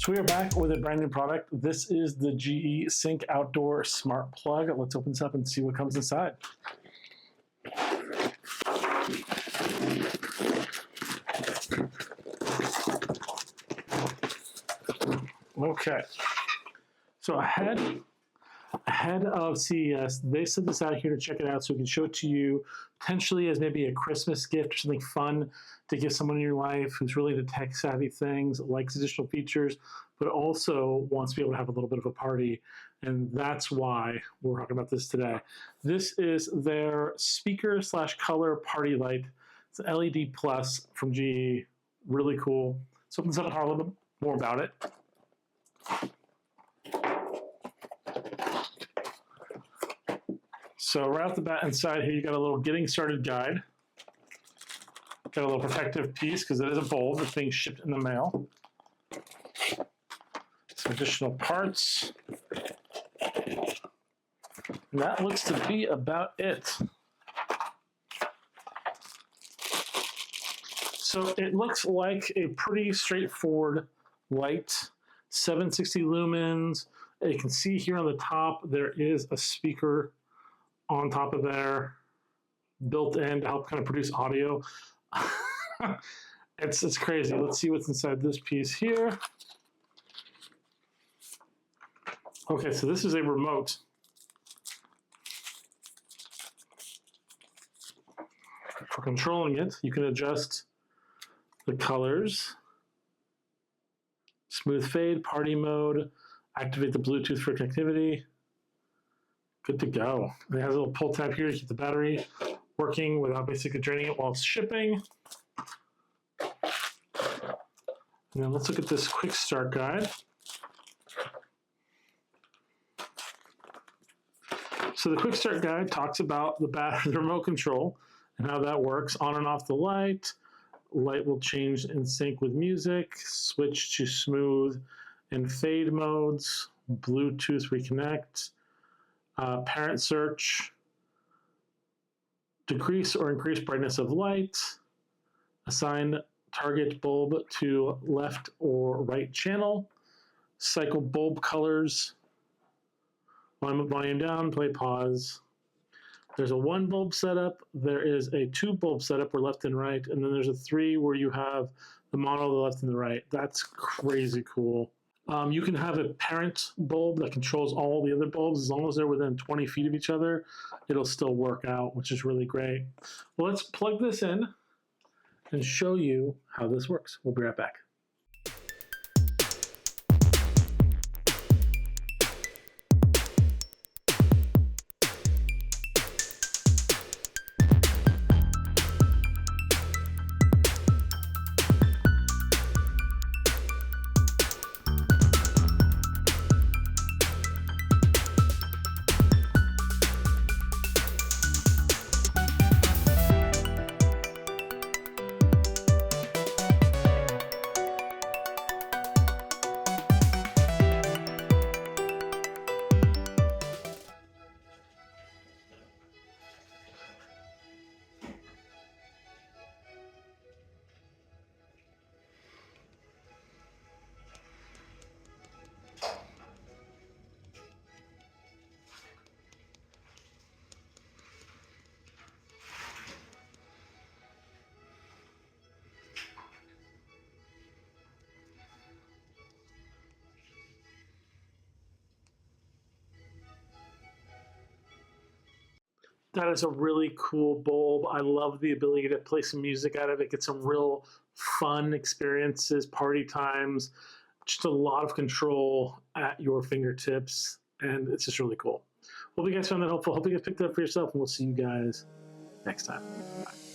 So we are back with a brand new product. This is the GE Sync Outdoor Smart Plug. Let's open this up and see what comes inside. Okay, so ahead of CES, they sent this out here to check it out so we can show it to you potentially as maybe a Christmas gift or something fun to give someone in your life who's really into tech savvy things, likes additional features, but also wants to be able to have a little bit of a party. And that's why we're talking about this today. This is their speaker / color party light. It's an LED plus from GE, really cool. So let's talk a little bit more about it. So right off the bat inside here, you got a little getting started guide. Got a little protective piece because it is a bulb that's being shipped in the mail. Some additional parts. And that looks to be about it. So it looks like a pretty straightforward light, 760 lumens. You can see here on the top, there is a speaker on top of there, built in to help kind of produce audio. It's crazy. Let's see what's inside this piece here. Okay, so this is a remote. For controlling it, you can adjust the colors, smooth fade, party mode, activate the Bluetooth for connectivity. Good to go. It has a little pull tab here to keep the battery working without basically draining it while it's shipping. And then let's look at this quick start guide. So the quick start guide talks about the remote control and how that works. On and off the light. Light will change in sync with music. Switch to smooth and fade modes. Bluetooth reconnect. Parent search, decrease or increase brightness of light, assign target bulb to left or right channel, cycle bulb colors, volume down, play pause. There's a 1 bulb setup, there is a 2 bulb setup where left and right, and then there's a 3 where you have the mono, the left and the right. That's crazy cool. You can have a parent bulb that controls all the other bulbs. As long as they're within 20 feet of each other, it'll still work out, which is really great. Well, let's plug this in and show you how this works. We'll be right back. That is a really cool bulb. I love the ability to play some music out of it, get some real fun experiences, party times, just a lot of control at your fingertips, and it's just really cool. Hope you guys found that helpful. Hope you guys picked it up for yourself, and we'll see you guys next time. Bye.